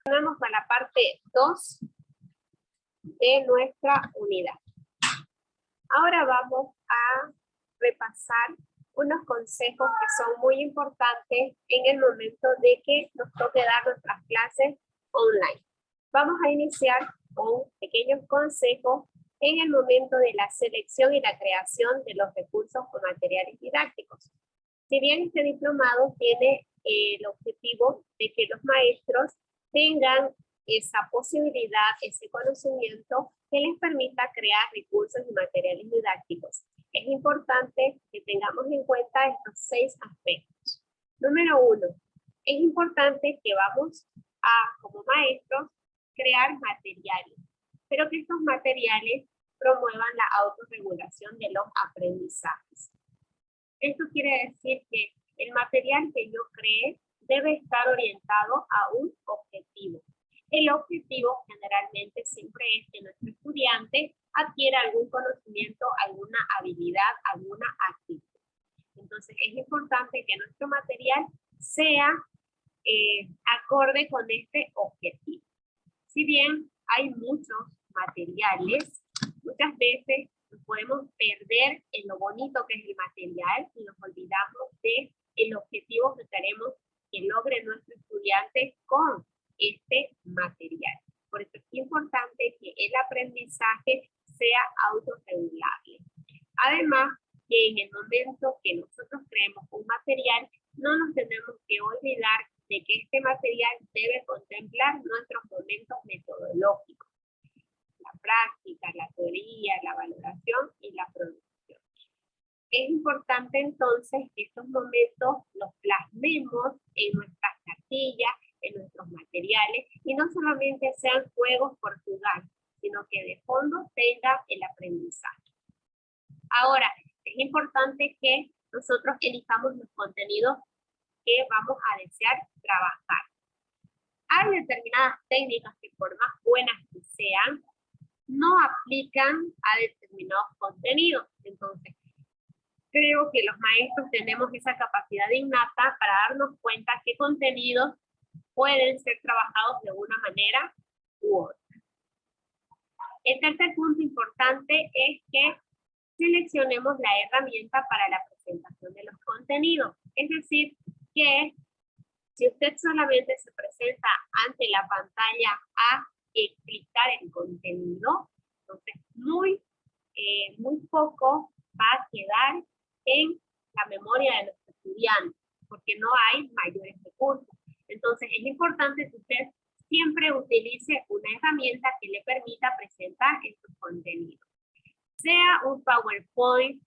Vamos a la parte 2 de nuestra unidad. Ahora vamos a repasar unos consejos que son muy importantes en el momento de que nos toque dar nuestras clases online. Vamos a iniciar con pequeños consejos en el momento de la selección y la creación de los recursos o materiales didácticos. Si bien este diplomado tiene el objetivo de que los maestros tengan esa posibilidad, ese conocimiento que les permita crear recursos y materiales didácticos, es importante que tengamos en cuenta estos 6 aspectos. Número 1, es importante que vamos a, como maestros, crear materiales, pero que estos materiales promuevan la autorregulación de los aprendizajes. Esto quiere decir que el material que yo cree debe estar orientado a un objetivo. El objetivo generalmente siempre es que nuestro estudiante adquiera algún conocimiento, alguna habilidad, alguna actitud. Entonces es importante que nuestro material sea acorde con este objetivo. Si bien hay muchos materiales, muchas veces nos podemos perder en lo bonito que es el material y nos olvidamos del objetivo que queremos que logre nuestro estudiante con este material. Por eso es importante que el aprendizaje sea autorregulable. Además, que en el momento que nosotros creemos un material, no nos tenemos que olvidar de que este material debe contemplar nuestros momentos metodológicos, la práctica, la teoría, la valoración y la producción. Es importante entonces que estos momentos los plasmemos en nuestras cartillas, en nuestros materiales, y no solamente sean juegos por jugar, sino que de fondo tenga el aprendizaje. Ahora, es importante que nosotros elijamos los contenidos que vamos a desear trabajar. Hay determinadas técnicas que por más buenas que sean, no aplican a determinados contenidos. Entonces, creo que los maestros tenemos esa capacidad innata para darnos cuenta qué contenidos pueden ser trabajados de una manera u otra. El tercer punto importante es que seleccionemos la herramienta para la presentación de los contenidos. Es decir, que si usted solamente se presenta ante la pantalla a explicar el contenido, entonces muy poco va a quedar en la memoria de los estudiantes, porque no hay mayores recursos. Entonces es importante que usted siempre utilice una herramienta que le permita presentar estos contenidos. Sea un PowerPoint,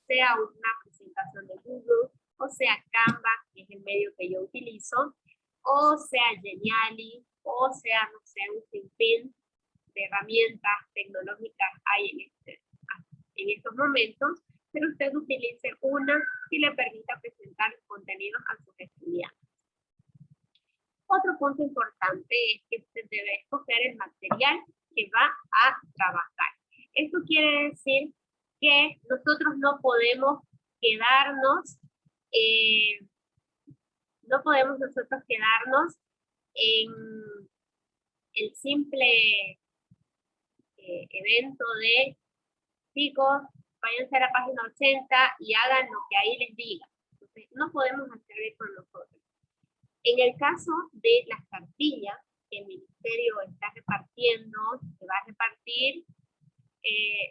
sea una presentación de Google, o sea Canva, que es el medio que yo utilizo, o sea Geniali, o sea, no sé, un sinfín de herramientas tecnológicas hay en estos momentos, pero usted utilice una que le permita presentar contenidos a sus estudiantes. Otro punto importante es que usted debe escoger el material que va a trabajar. Esto quiere decir que nosotros no podemos quedarnos en el simple evento de chicos, váyanse a la página 80 y hagan lo que ahí les diga. Entonces, no podemos hacer eso nosotros. En el caso de las cartillas que el ministerio está repartiendo, se va a repartir,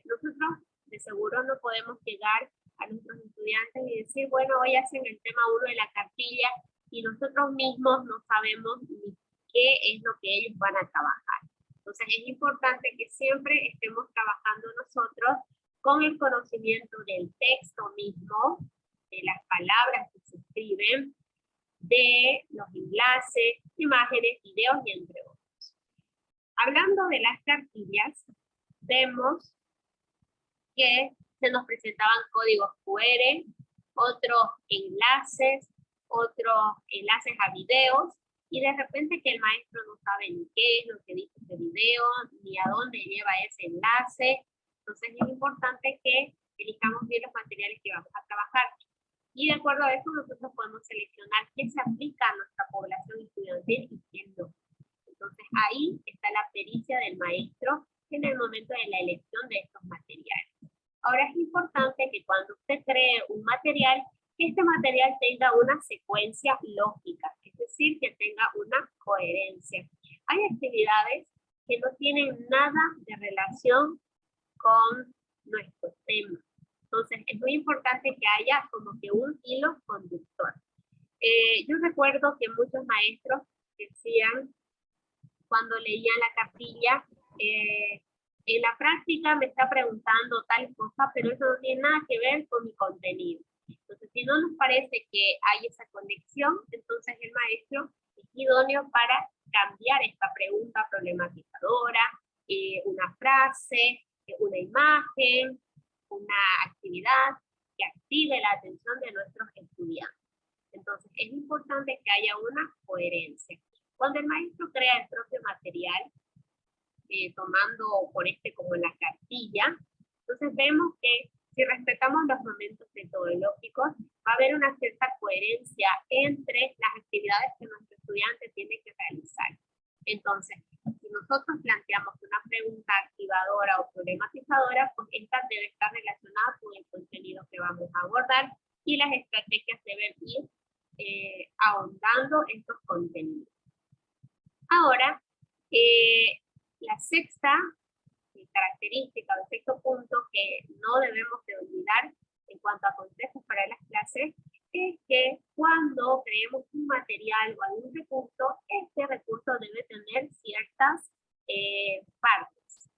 nosotros de seguro no podemos llegar a nuestros estudiantes y decir, bueno, hoy hacen el tema 1 de la cartilla y nosotros mismos no sabemos ni qué es lo que ellos van a trabajar. Entonces es importante que siempre estemos trabajando nosotros con el conocimiento del texto mismo, de las palabras que se escriben, de los enlaces, imágenes, videos y entre otros. Hablando de las cartillas, vemos que se nos presentaban códigos QR, otros enlaces a videos, y de repente que el maestro no sabe ni qué es lo que dice ese video, ni a dónde lleva ese enlace. Entonces es importante que elijamos bien los materiales que vamos a trabajar. Y de acuerdo a eso nosotros podemos seleccionar qué se aplica a nuestra población estudiantil y qué no. Entonces ahí está la pericia del maestro en el momento de la elección de estos materiales. Ahora es importante que cuando usted cree un material, este material tenga una secuencia lógica, es decir, que tenga una coherencia. Hay actividades que no tienen nada de relación con nuestro tema. Entonces, es muy importante que haya como que un hilo conductor. Yo recuerdo que muchos maestros decían, cuando leían la cartilla, en la práctica me está preguntando tal cosa, pero eso no tiene nada que ver con mi contenido. Entonces, si no nos parece que hay esa conexión, entonces el maestro es idóneo para cambiar esta pregunta problematizadora, una frase, una imagen, una actividad que active la atención de nuestros estudiantes. Entonces, es importante que haya una coherencia. Cuando el maestro crea el propio material, tomando por como la cartilla, entonces vemos que si respetamos los momentos metodológicos, va a haber una cierta coherencia entre las actividades que nuestro estudiante tiene que realizar. Entonces, si nosotros planteamos una pregunta activadora o problematizadora, pues esta debe estar relacionada con el contenido que vamos a abordar y las estrategias deben ir ahondando estos contenidos. Ahora, la sexta característica o sexto punto que no debemos de olvidar en cuanto a consejos para las clases es que cuando creemos un material o algún recurso, este recurso debe tener ciertas partes.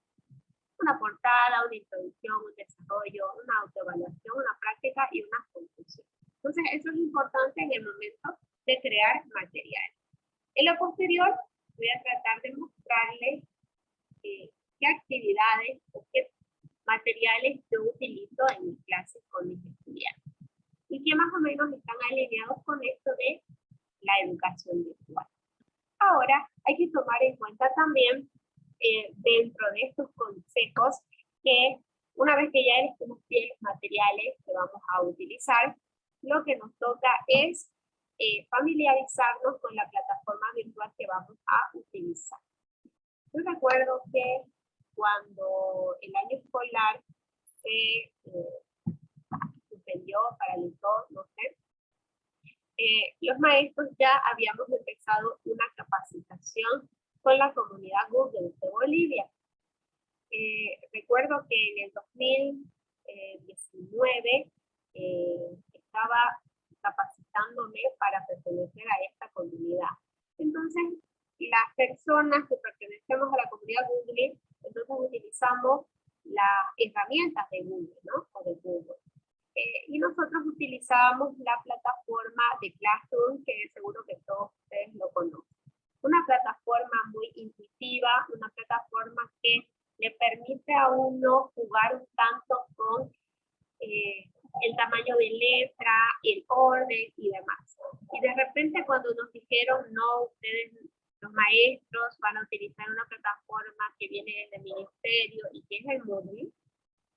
Una portada, una introducción, un desarrollo, una autoevaluación, una práctica y una conclusión. Entonces, eso es importante en el momento de crear material. En lo posterior, voy a tratar de mostrarles qué actividades o qué materiales yo utilizo en mis clases con mis estudiantes. Y que más o menos están alineados con esto de la educación virtual. Ahora, hay que tomar en cuenta también, dentro de estos consejos, que una vez que ya elegimos bien los materiales que vamos a utilizar, lo que nos toca es familiarizarnos con la plataforma virtual que vamos a utilizar. Yo recuerdo que cuando el año escolar se suspendió, paralizó, no sé, los maestros ya habíamos empezado una capacitación con la comunidad Google de Bolivia. Recuerdo que en el 2019 estaba capacitándome para pertenecer a esta comunidad. Entonces, las personas que pertenecemos a la comunidad Google, entonces utilizamos las herramientas de Google, ¿no? O de Google. Y nosotros utilizábamos la plataforma de Classroom, que seguro que todos ustedes lo conocen. Una plataforma muy intuitiva, una plataforma que le permite a uno jugar un tanto con el tamaño de letra, el orden y demás. Y de repente cuando nos dijeron, no, ustedes, los maestros, van a utilizar una plataforma que viene del ministerio y que es el Moodle,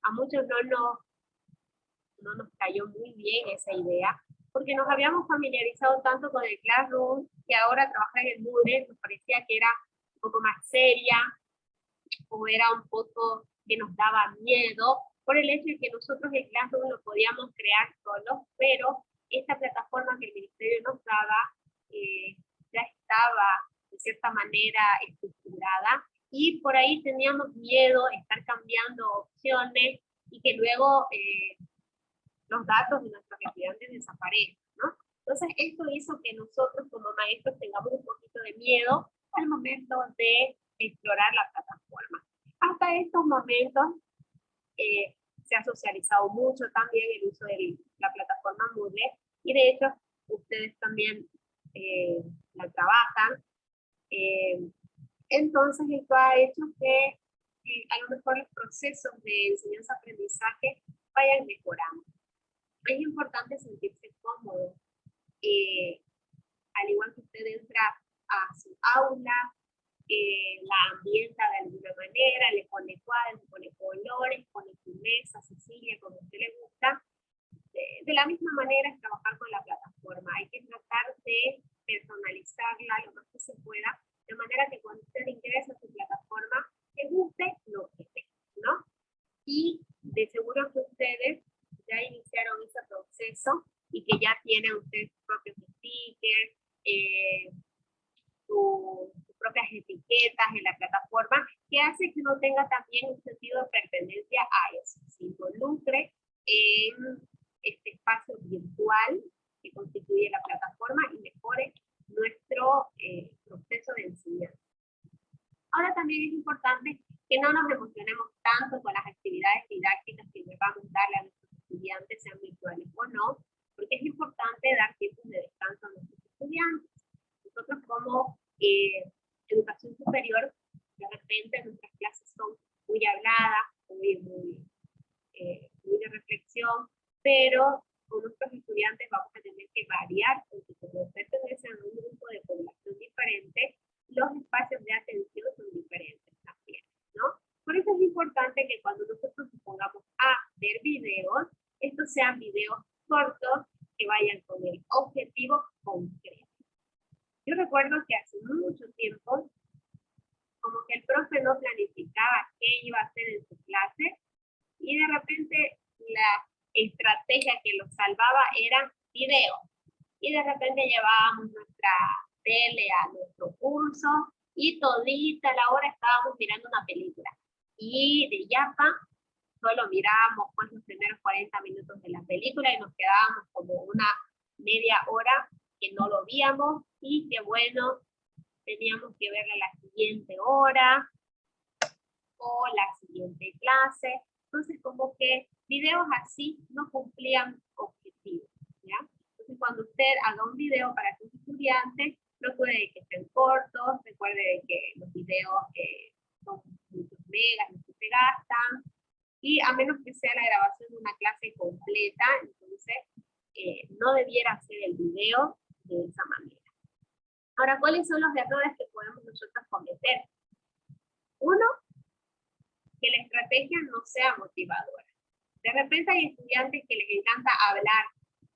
a muchos no nos cayó muy bien esa idea, porque nos habíamos familiarizado tanto con el Classroom, que ahora trabajar en el Moodle nos parecía que era un poco más seria, o era un poco que nos daba miedo, por el hecho de que nosotros el Classroom lo podíamos crear solos, pero esta plataforma que el ministerio nos daba ya estaba de cierta manera estructurada, y por ahí teníamos miedo de estar cambiando opciones y que luego los datos de nuestros estudiantes desaparecen, ¿no? Entonces esto hizo que nosotros como maestros tengamos un poquito de miedo al momento de explorar la plataforma. Hasta estos momentos se ha socializado mucho también el uso de la plataforma Moodle, y de hecho ustedes también la trabajan. Entonces esto ha hecho que a lo mejor los procesos de enseñanza-aprendizaje vayan mejorando. Es importante sentirse cómodo, al igual que usted entra a su aula, la ambienta de alguna manera, le pone cuadros, le pone colores, pone su mesa, Cecilia, como a usted le gusta. De la misma manera es trabajar con la plataforma. Hay que tratar de personalizarla lo más que se pueda de manera que cuando usted ingresa a su plataforma, le guste lo que ve, ¿no? Y de seguro que ustedes ya iniciaron ese proceso y que ya tienen ustedes sus propios stickers, sus propias etiquetas en la plataforma, que hace que uno tenga también un sentido de pertenencia a eso, se involucre en este espacio virtual que constituye la plataforma y mejore nuestro proceso de enseñanza. Ahora también es importante que no nos emocionemos tanto con las actividades didácticas que debamos darle a nuestros estudiantes, sean virtuales o no, porque es importante dar tiempos de descanso a nuestros estudiantes. Nosotros como educación superior, de repente nuestras clases son muy habladas, muy de reflexión, pero con nuestros estudiantes vamos a tener que variar, porque como pertenecen a un grupo de población diferente, los espacios de atención son diferentes también, ¿no? Por eso es importante que cuando nosotros nos pongamos a ver videos, estos sean videos cortos que vayan con el objetivo concreto. Yo recuerdo que hace mucho tiempo, como que el profe no planificaba qué iba a hacer en su clase, y de repente la estrategia que lo salvaba era video. Y de repente llevábamos nuestra tele a nuestro curso y todita la hora estábamos mirando una película. Y de Yapa solo mirábamos pues los primeros 40 minutos de la película y nos quedábamos como una media hora que no lo víamos y que bueno, teníamos que verla la siguiente hora o la siguiente clase. Entonces como que videos así no cumplían objetivos, ¿ya? Entonces cuando usted haga un video para sus estudiantes, recuerde que estén cortos, recuerde que los videos son muchos megas, no se gastan, y a menos que sea la grabación de una clase completa, entonces no debiera hacer el video de esa manera. Ahora, ¿cuáles son los errores que podemos nosotros cometer? Uno, que la estrategia no sea motivadora. De repente hay estudiantes que les encanta hablar,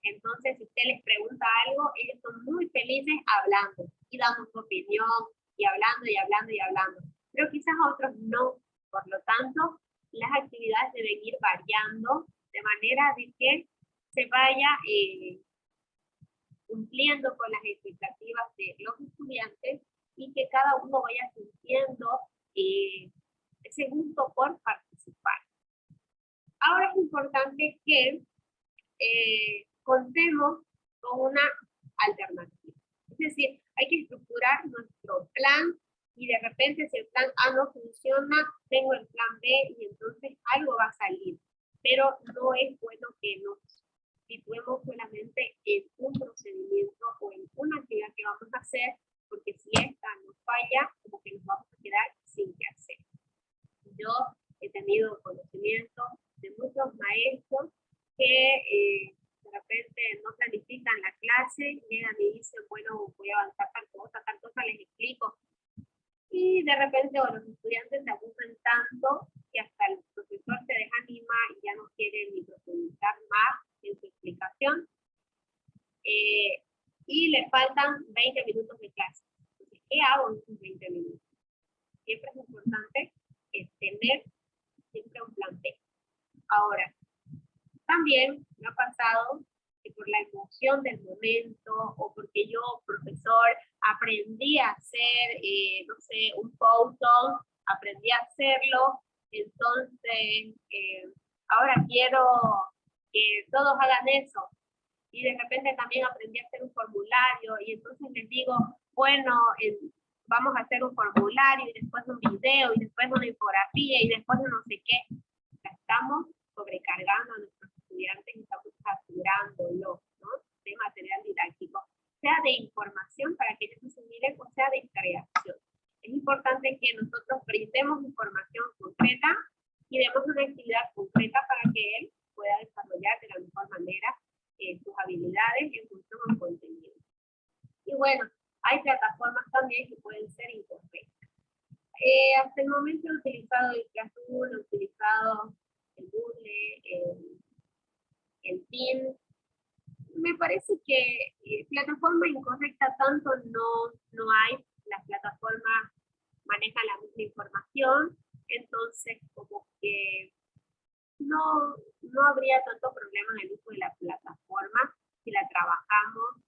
entonces si usted les pregunta algo, ellos son muy felices hablando y dando su opinión y hablando y hablando y hablando, pero quizás a otros no. Por lo tanto, las actividades deben ir variando de manera de que se vaya cumpliendo con las expectativas de los estudiantes y que cada uno vaya sintiendo ese gusto por participar. Ahora es importante que contemos con una alternativa. Es decir, hay que estructurar nuestro plan y de repente si el plan A no funciona, tengo el plan B y entonces algo va a salir. Pero no es bueno que nos situemos solamente en un procedimiento o en una actividad que vamos a hacer, porque si esta nos falla, como que nos vamos a quedar sin qué hacer. Yo he tenido conocimiento de muchos maestros que de repente no planifican la clase, llegan y dicen, bueno, voy a avanzar tal cosa, les explico. Y de repente los estudiantes se abusan tanto que hasta el profesor se desanima y ya no quiere ni profundizar más en su explicación. Y le faltan 20 minutos de clase. Entonces, ¿qué hago en esos 20 minutos? Siempre es importante tener siempre un plan B. Ahora, también me ha pasado que por la emoción del momento o porque yo, profesor, aprendí a hacer, no sé, un Python, aprendí a hacerlo, entonces ahora quiero que todos hagan eso. Y de repente también aprendí a hacer un formulario y entonces les digo, bueno, vamos a hacer un formulario y después un video y después una infografía y después no sé qué. Estamos sobrecargando a nuestros estudiantes y estamos saturándolo, ¿no? De material didáctico, sea de información para que ellos se miren o sea de creación. Es importante que nosotros brindemos información concreta y demos una actividad concreta para que él pueda desarrollar de la mejor manera sus habilidades en función al contenido. Y bueno, hay plataformas también que pueden ser incorrectas. Hasta el momento he utilizado el Classroom, he utilizado el Moodle, el Teams. Me parece que plataforma incorrecta tanto no hay. Las plataformas habría tanto problema en el uso de la plataforma si la trabajamos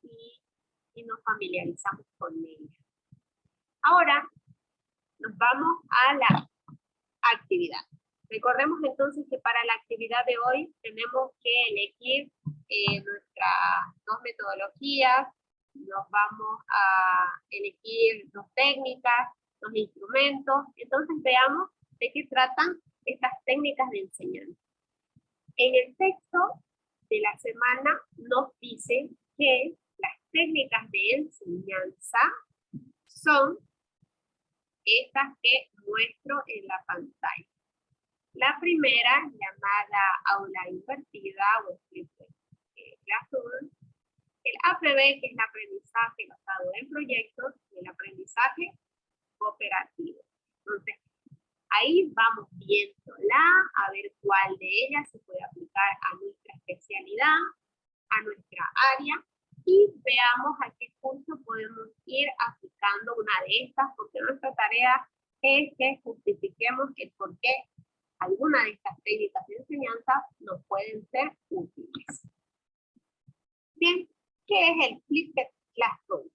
y nos familiarizamos con ella. Ahora nos vamos a la actividad. Recordemos entonces que para la actividad de hoy tenemos que elegir nuestras dos metodologías, nos vamos a elegir dos técnicas, dos instrumentos. Entonces veamos de qué tratan estas técnicas de enseñanza. En el texto de la semana nos dice que las técnicas de enseñanza son estas que muestro en la pantalla. La primera, llamada aula invertida o flipped classroom. El APB, que es el aprendizaje basado en proyectos, y el aprendizaje cooperativo. Entonces, ahí vamos viéndola, a ver cuál de ellas se puede aplicar a nuestra especialidad, a nuestra área, y veamos a qué curso podemos ir aplicando una de estas, porque nuestra tarea es que justifiquemos el por qué algunas de estas técnicas de enseñanza nos pueden ser útiles. Bien, ¿qué es el flipped classroom?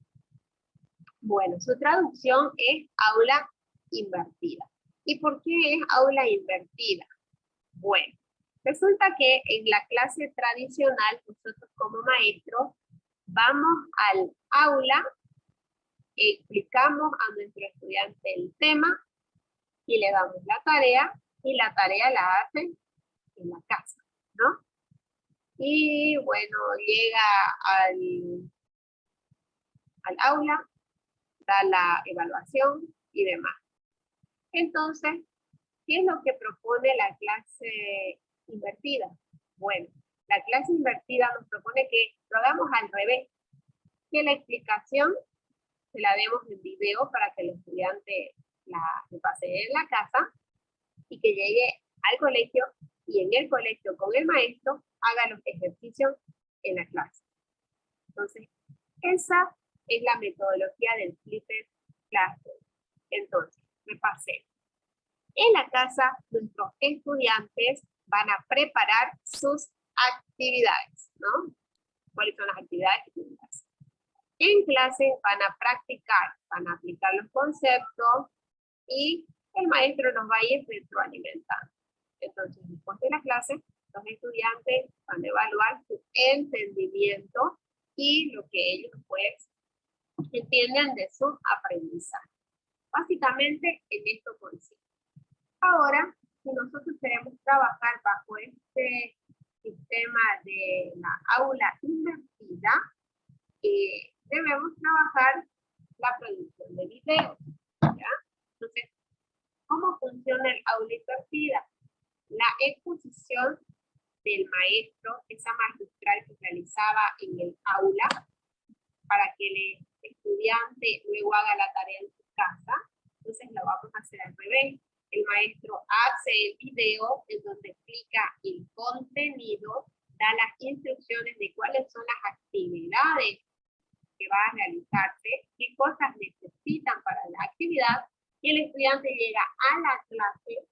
Bueno, su traducción es aula invertida. ¿Y por qué es aula invertida? Bueno, resulta que en la clase tradicional, nosotros como maestros, vamos al aula, explicamos a nuestro estudiante el tema y le damos la tarea, y la tarea la hacen en la casa, ¿no? Y bueno, llega al aula, da la evaluación y demás. Entonces, ¿qué es lo que propone la clase invertida? Bueno, la clase invertida nos propone que lo hagamos al revés, que la explicación se la demos en video para que el estudiante la pase en la casa y que llegue al colegio y en el colegio con el maestro haga los ejercicios en la clase. Entonces, esa es la metodología del flipped classroom. Entonces, repasemos. En la casa, nuestros estudiantes van a preparar sus actividades, ¿no? ¿Cuáles son las actividades que tienen que hacer? En clase van a practicar, van a aplicar los conceptos y el maestro nos va a ir retroalimentando. Entonces, después de la clase, los estudiantes van a evaluar su entendimiento y lo que ellos pues entienden de su aprendizaje. Básicamente en esto consiste. Ahora, si nosotros queremos trabajar bajo este sistema de la aula invertida, debemos trabajar la producción de videos, ¿ya? Entonces, ¿cómo funciona el aula invertida? La exposición del maestro, esa magistral que realizaba en el aula, para que el estudiante luego haga la tarea en su casa. Entonces lo vamos a hacer al revés. El maestro hace el video en donde explica el contenido, da las instrucciones de cuáles son las actividades que va a realizarse, qué cosas necesitan para la actividad, y el estudiante llega a la clase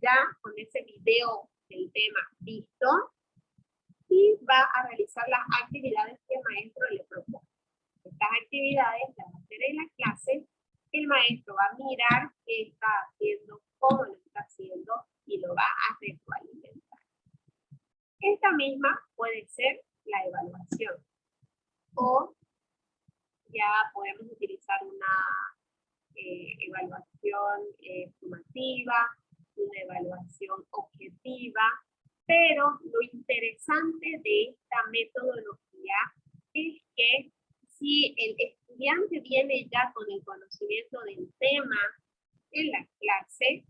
ya con ese video del tema visto y va a realizar las actividades que el maestro le propone. Estas actividades las va a hacer en la clase, el maestro va a mirar qué está haciendo, cómo lo está haciendo y lo va a retroalimentar. Esta misma puede ser la evaluación o ya podemos utilizar una evaluación sumativa, una evaluación objetiva, pero lo interesante de esta metodología es que si el estudiante viene ya con el conocimiento del tema en la clase,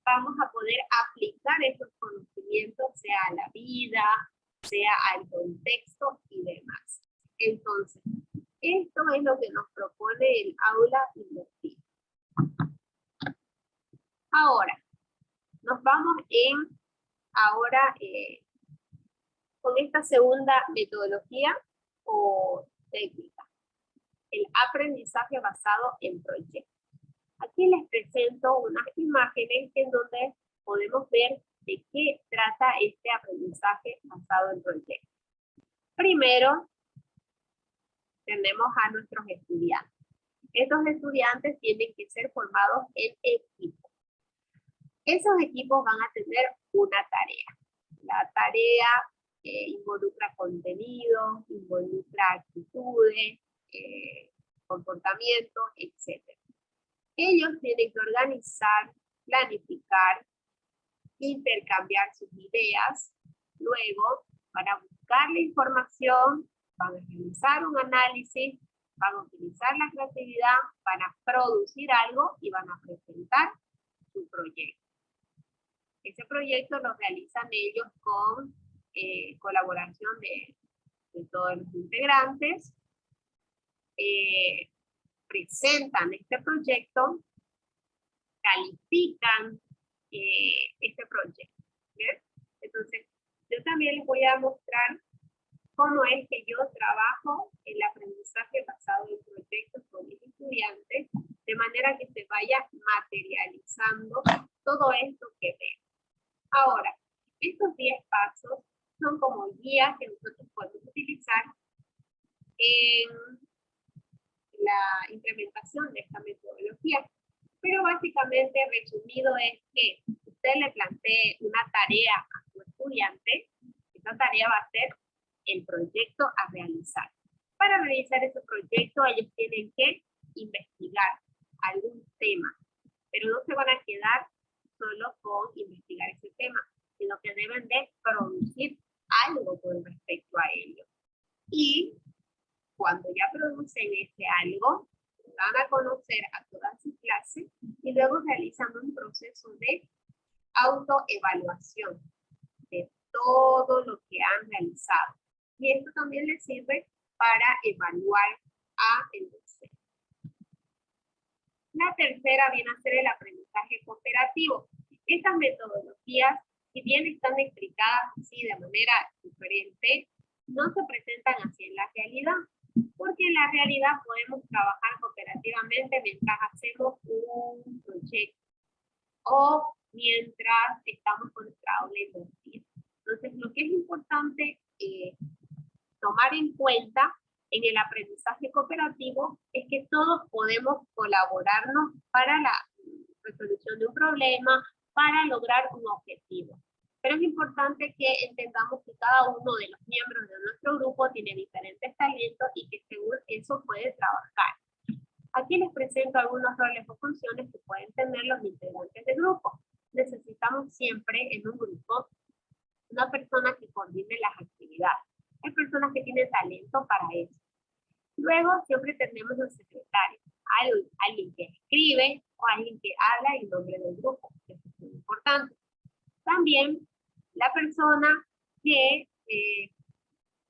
vamos a poder aplicar esos conocimientos, sea a la vida, sea al contexto y demás. Entonces, esto es lo que nos propone el aula invertida. Ahora, nos vamos ahora con esta segunda metodología o técnica, el aprendizaje basado en proyectos. Aquí les presento unas imágenes en donde podemos ver de qué trata este aprendizaje basado en proyectos. Primero, tenemos a nuestros estudiantes. Estos estudiantes tienen que ser formados en equipos. Esos equipos van a tener una tarea. La tarea involucra contenido, involucra actitudes, comportamiento, etc. Ellos tienen que organizar, planificar, intercambiar sus ideas, luego van a buscar la información, van a realizar un análisis, van a utilizar la creatividad, van a producir algo y van a presentar su proyecto. Ese proyecto lo realizan ellos con colaboración de todos los integrantes. Presentan este proyecto, califican este proyecto. ¿Bien? Entonces, yo también les voy a mostrar cómo es que yo trabajo el aprendizaje basado en proyectos con mis estudiantes, de manera que se vaya materializando todo esto que veo. Ahora, estos 10 pasos son como guías que nosotros podemos utilizar en la implementación de esta metodología. Pero básicamente, resumido, es que usted le plantee una tarea a su estudiante. Esa tarea va a ser el proyecto a realizar. Para realizar ese proyecto, ellos tienen que investigar algún tema, pero no se van a quedar solo con investigar ese tema, sino que deben de producir algo con respecto a ello. Y cuando ya producen ese algo, van a conocer a toda su clase y luego realizan un proceso de autoevaluación de todo lo que han realizado. Y esto también les sirve para evaluar a el docente. La tercera viene a ser el aprendizaje cooperativo. Estas metodologías, si bien están explicadas así de manera diferente, no se presentan así en la realidad, porque en la realidad podemos trabajar cooperativamente mientras hacemos un proyecto o mientras estamos con nuestra aula invertida. Entonces, lo que es importante tomar en cuenta en el aprendizaje cooperativo es que todos podemos colaborarnos para la resolución de un problema, para lograr un objetivo. Pero es importante que entendamos que cada uno de los miembros de nuestro grupo tiene diferentes talentos y que según eso puede trabajar. Aquí les presento algunos roles o funciones que pueden tener los integrantes del grupo. Necesitamos siempre en un grupo una persona que coordine las actividades. Hay personas que tienen talento para eso. Luego siempre tenemos un secretario, alguien que escribe o alguien que habla en nombre del grupo. Eso es muy importante. También la persona que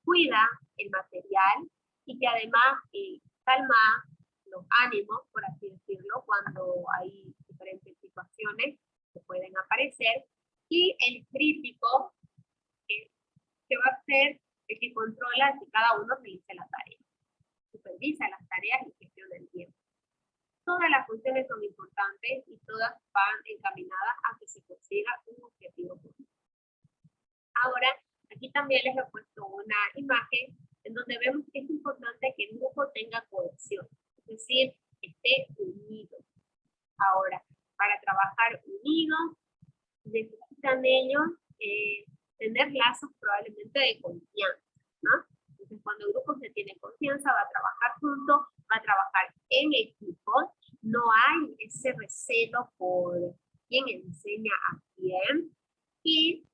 cuida el material y que además calma los ánimos, por así decirlo, cuando hay diferentes situaciones que pueden aparecer. Y el crítico, que va a ser el que controla que cada uno realice la tarea. Supervisa las tareas y gestiona el tiempo. Todas las funciones son importantes y todas van encaminadas a que se consiga un objetivo común. Ahora, aquí también les he puesto una imagen en donde vemos que es importante que el grupo tenga cohesión, es decir, esté unido. Ahora, para trabajar unidos, necesitan ellos tener lazos probablemente de confianza, ¿no? Entonces, cuando el grupo se tiene confianza, va a trabajar juntos, va a trabajar en equipo, no hay ese recelo por quién enseña a quién, y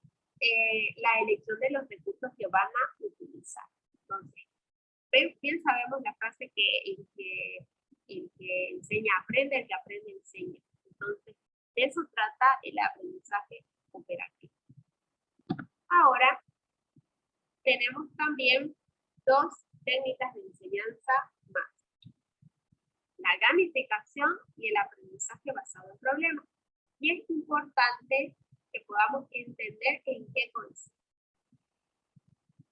la elección de los recursos que van a utilizar. Entonces, bien sabemos la frase que el que enseña aprende, el que aprende enseña. Entonces, de eso trata el aprendizaje cooperativo. Ahora, tenemos también dos técnicas de enseñanza más. La gamificación y el aprendizaje basado en problemas. Y es importante que podamos entender en qué consiste.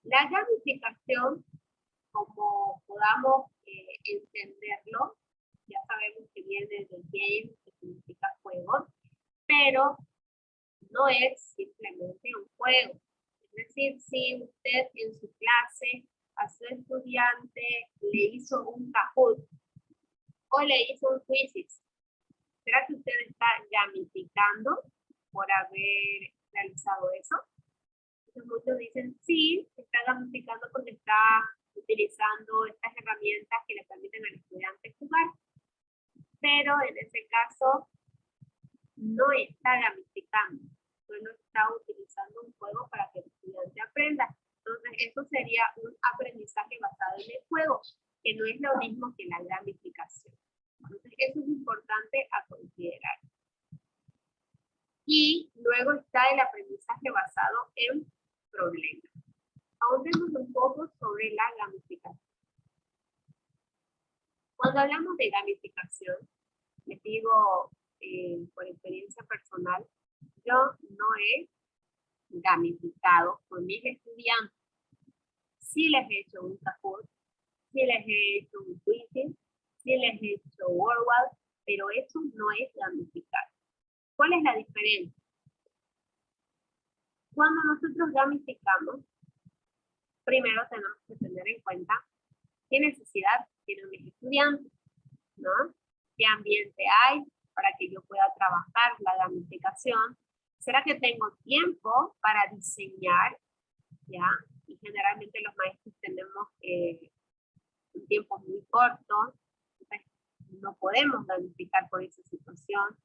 La gamificación, como podamos entenderlo, ya sabemos que viene del game, que significa juego, pero no es simplemente un juego. Es decir, si usted en su clase a su estudiante le hizo un Kahoot o le hizo un Quizzes, ¿será que usted está gamificando por haber realizado eso? Entonces muchos dicen, sí, está gamificando porque está utilizando estas herramientas que le permiten al estudiante jugar, pero en ese caso no está gamificando, solo está utilizando un juego para que el estudiante aprenda. Entonces eso sería un aprendizaje basado en el juego, que no es lo mismo que la gamificación. Entonces eso es importante a considerar. Y luego está el aprendizaje basado en problemas. Ahondemos un poco sobre la gamificación. Cuando hablamos de gamificación, les digo por experiencia personal, yo no he gamificado con mis estudiantes. Sí les he hecho un Kahoot, sí les he hecho un Quizzes, sí les he hecho WordWall, pero eso no es gamificar. ¿Cuál es la diferencia? Cuando nosotros gamificamos, primero tenemos que tener en cuenta qué necesidad tienen mis estudiantes, ¿no? ¿Qué ambiente hay para que yo pueda trabajar la gamificación? ¿Será que tengo tiempo para diseñar? ¿Ya? Y generalmente los maestros tenemos un tiempo muy corto, entonces no podemos gamificar por esa situación.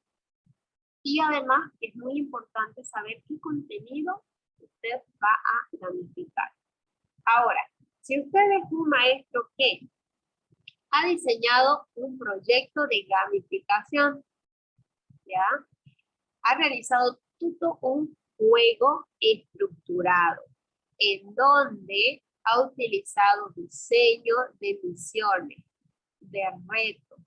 Y además es muy importante saber qué contenido usted va a gamificar. Ahora, si usted es un maestro que ha diseñado un proyecto de gamificación, ¿ya? Ha realizado todo un juego estructurado, en donde ha utilizado diseño de misiones, de retos,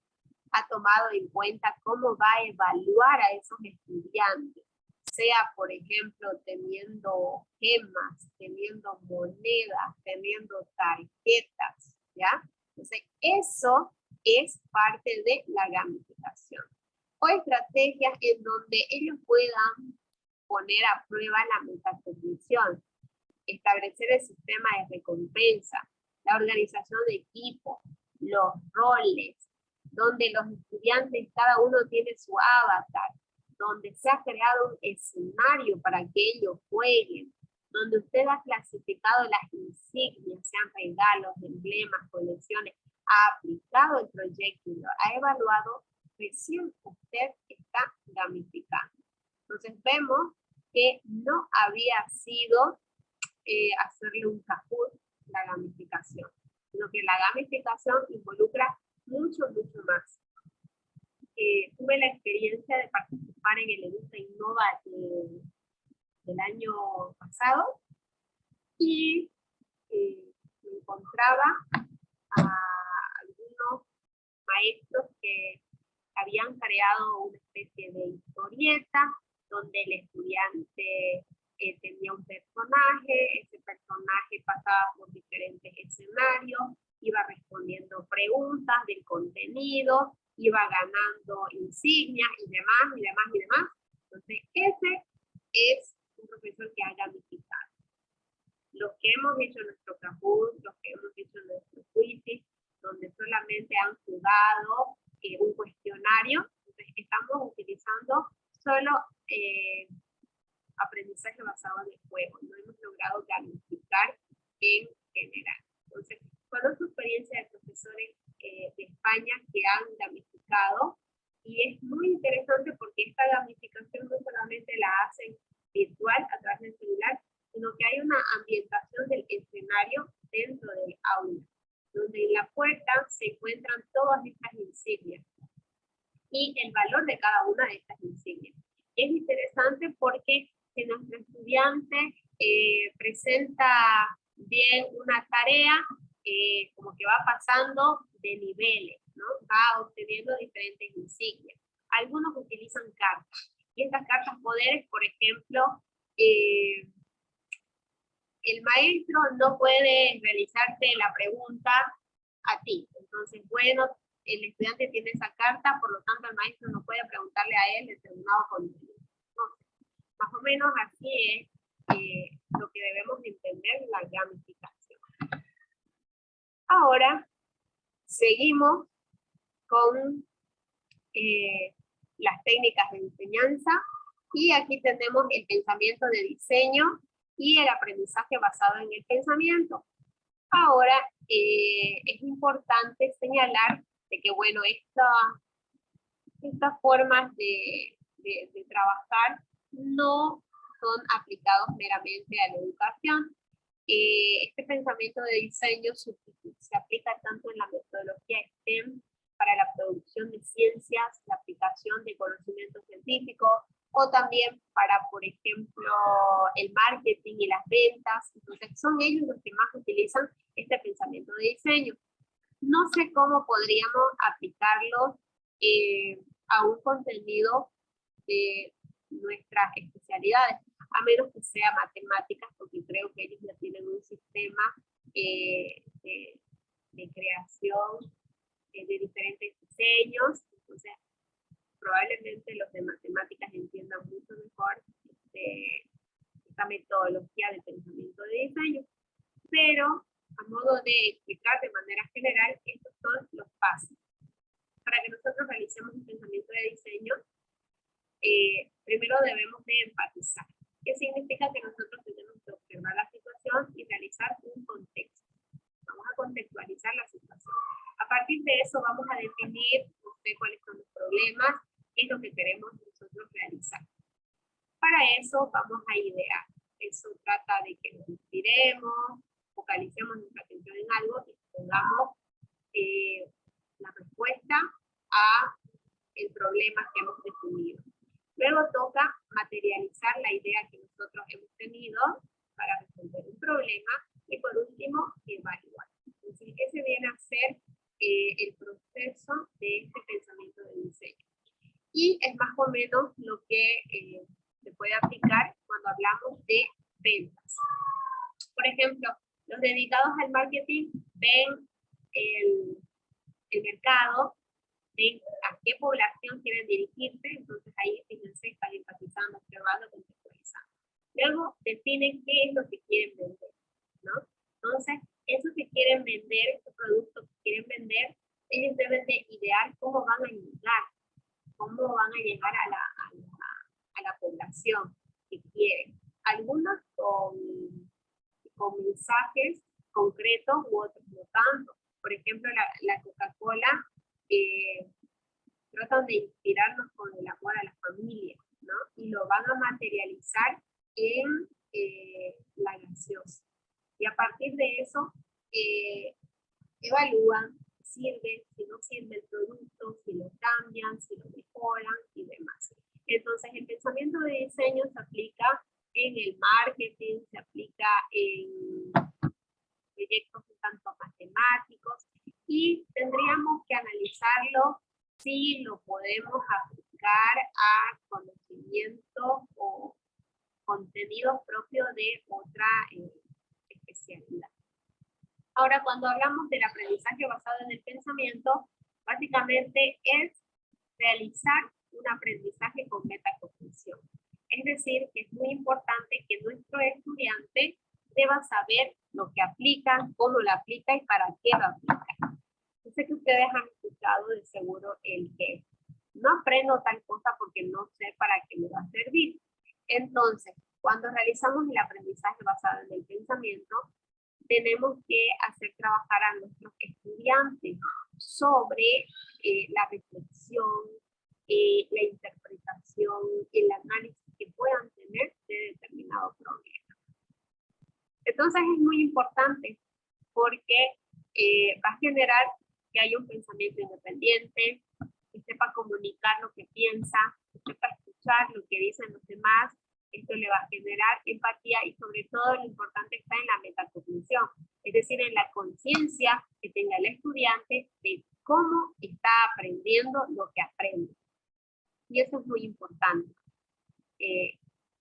ha tomado en cuenta cómo va a evaluar a esos estudiantes, sea, por ejemplo, teniendo gemas, teniendo monedas, teniendo tarjetas, ¿ya? Entonces, eso es parte de la gamificación. O estrategias en donde ellos puedan poner a prueba la metacognición, establecer el sistema de recompensa, la organización de equipo, los roles, donde los estudiantes, cada uno tiene su avatar, donde se ha creado un escenario para que ellos jueguen, donde usted ha clasificado las insignias, sean regalos, emblemas, colecciones, ha aplicado el proyecto y lo ha evaluado, recién usted está gamificando. Entonces vemos que no había sido hacerle un Kahoot la gamificación, sino que la gamificación involucra mucho más. Tuve la experiencia de participar en el Educa Innova del año pasado y me encontraba a algunos maestros que habían creado una especie de historieta donde el estudiante tenía un personaje, ese personaje pasaba por diferentes escenarios, iba respondiendo preguntas del contenido, iba ganando insignias y demás. Entonces, ese es un profesor que ha gamificado. Los que hemos hecho nuestro Kahoot, los que hemos hecho nuestro Quizzes, donde solamente han jugado un cuestionario, entonces estamos utilizando solo aprendizaje basado en el juego, no hemos logrado gamificar en general. Entonces, conozco experiencia de profesores de España que han gamificado y es muy interesante porque esta gamificación no solamente la hacen virtual a través del celular, sino que hay una ambientación del escenario dentro del aula, donde en la puerta se encuentran todas estas insignias y el valor de cada una de estas insignias. Y es interesante porque si nuestro estudiante presenta bien una tarea, como que va pasando de niveles, ¿no? Va obteniendo diferentes insignias. Algunos utilizan cartas, y estas cartas poderes, por ejemplo, el maestro no puede realizarte la pregunta a ti. Entonces, bueno, el estudiante tiene esa carta, por lo tanto el maestro no puede preguntarle a él determinado contenido. No. Más o menos así es lo que debemos entender la gamificación. Ahora seguimos con las técnicas de enseñanza y aquí tenemos el pensamiento de diseño y el aprendizaje basado en el pensamiento. Ahora es importante señalar de que, bueno, estas formas de trabajar no son aplicados meramente a la educación. Este pensamiento de diseño se aplica tanto en la metodología STEM para la producción de ciencias, la aplicación de conocimientos científicos, o también para, por ejemplo, el marketing y las ventas. Entonces son ellos los que más utilizan este pensamiento de diseño. No sé cómo podríamos aplicarlo a un contenido de nuestras especialidades, a menos que sea matemáticas, porque creo que ellos ya tienen un sistema de creación de diferentes diseños. Entonces probablemente los de matemáticas entiendan mucho mejor esta metodología de pensamiento de diseño, pero a modo de explicar de manera general, estos son los pasos. Para que nosotros realicemos un pensamiento de diseño, primero debemos de empatizar. ¿Qué significa? Que nosotros tenemos que observar la situación y realizar un contexto. Vamos a contextualizar la situación. A partir de eso vamos a definir cuáles son los problemas, qué es lo que queremos nosotros realizar. Para eso vamos a idear. Eso trata de que nos inspiremos, focalicemos nuestra atención en algo y pongamos la respuesta a el problema que hemos definido. Luego toca materializar la idea que nosotros hemos tenido para resolver un problema y por último evaluar. Entonces ese viene a ser el proceso de este pensamiento de diseño. Y es más o menos lo que se puede aplicar cuando hablamos de ventas. Por ejemplo, los dedicados al marketing ven el mercado, ven a qué población quieren dirigirse, entonces ahí fíjense, están empatizando, observando, contextualizando. Luego definen qué es lo que quieren vender, ¿no? Entonces, eso que quieren vender, ese producto que quieren vender, ellos deben de idear cómo van a llegar a la población que quieren. Algunos con mensajes concretos u otros no tanto. Por ejemplo, la Coca-Cola tratan de inspirarnos con el amor a la familia, ¿no? Y lo van a materializar en la gaseosa. Y a partir de eso, evalúan si sirve, si no sirve el producto, si lo cambian, si lo mejoran y demás. Entonces, el pensamiento de diseño se aplica en el marketing, se aplica en proyectos un tanto matemáticos y tendríamos que analizarlo si lo podemos aplicar a conocimiento o contenidos propios de otra especialidad. Ahora, cuando hablamos del aprendizaje basado en el pensamiento, básicamente es realizar un aprendizaje con metacognición. Es decir, que es muy importante que nuestro estudiante deba saber lo que aplica, cómo lo aplica y para qué lo aplica. Yo sé que ustedes han escuchado de seguro el que no aprendo tal cosa porque no sé para qué me va a servir. Entonces, cuando realizamos el aprendizaje basado en el pensamiento, tenemos que hacer trabajar a nuestros estudiantes sobre la reflexión, la interpretación, el análisis que puedan tener de determinado problema. Entonces es muy importante porque va a generar que haya un pensamiento independiente, que sepa comunicar lo que piensa, que sepa escuchar lo que dicen los demás. Esto le va a generar empatía y sobre todo lo importante está en la metacognición, es decir, en la conciencia que tenga el estudiante de cómo está aprendiendo lo que aprende. Y eso es muy importante,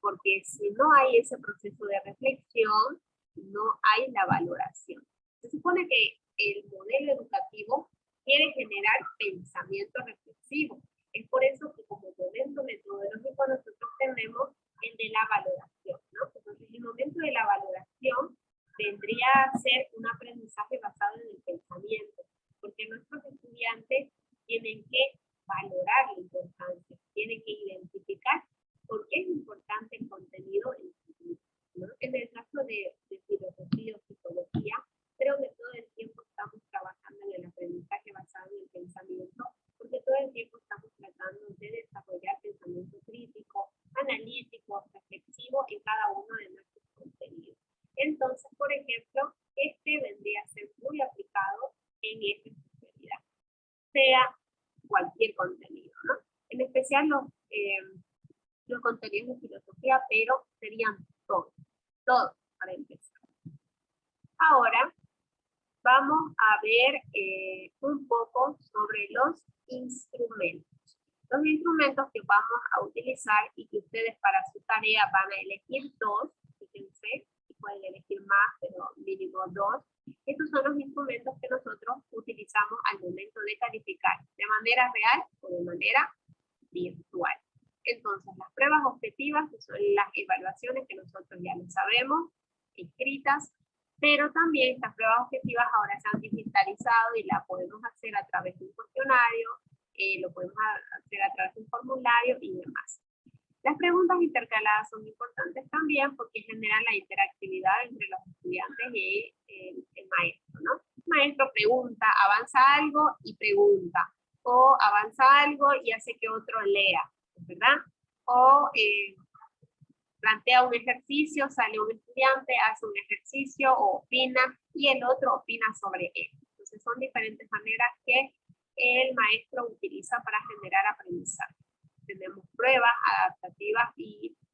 porque si no hay ese proceso de reflexión, no hay la valoración. Se supone que el modelo educativo quiere generar pensamiento reflexivo. Es por eso que como momento metodológico nosotros tenemos el de ser un aprendizaje basado en el pensamiento, porque nuestros estudiantes tienen que valorar la importancia, tienen que identificar por qué es importante el contenido en su vida, ¿no? En el caso de filosofía o psicología, creo que todo el tiempo estamos trabajando en el aprendizaje basado en el pensamiento, porque todo el tiempo estamos tratando de desarrollar pensamiento crítico, analítico, reflexivo en cada uno de nuestros contenidos. Entonces, por ejemplo, este vendría a ser muy aplicado en esta especialidad, sea cualquier contenido, ¿no? En especial los contenidos de filosofía, pero serían todos para empezar. Ahora vamos a ver un poco sobre los instrumentos. Los instrumentos que vamos a utilizar y que ustedes para su tarea van a elegir dos, fíjense, pueden elegir más, pero mínimo dos. Estos son los instrumentos que nosotros utilizamos al momento de calificar, de manera real o de manera virtual. Entonces, las pruebas objetivas, que son las evaluaciones que nosotros ya lo sabemos, escritas, pero también estas pruebas objetivas ahora se han digitalizado y las podemos hacer a través de un cuestionario, lo podemos hacer a través de un formulario y demás. Las preguntas intercaladas son importantes también porque generan la interactividad entre los estudiantes y el maestro, ¿no? El maestro pregunta, avanza algo y pregunta, o avanza algo y hace que otro lea, ¿verdad? O plantea un ejercicio, sale un estudiante, hace un ejercicio o opina y el otro opina sobre él. Entonces son diferentes maneras que el maestro utiliza para generar aprendizaje. Tenemos pruebas adaptativas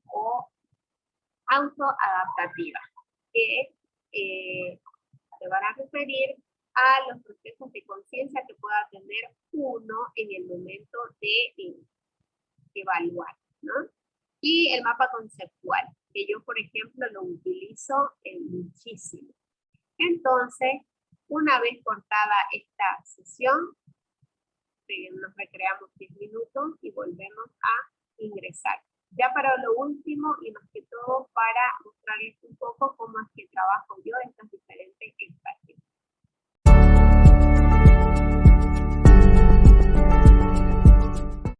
o autoadaptativas que se van a referir a los procesos de conciencia que pueda tener uno en el momento de evaluar, ¿no? Y el mapa conceptual, que yo, por ejemplo, lo utilizo muchísimo. Entonces, una vez cortada esta sesión, nos recreamos 10 minutos y volvemos a ingresar. Ya para lo último y más que todo para mostrarles un poco cómo es que trabajo yo estas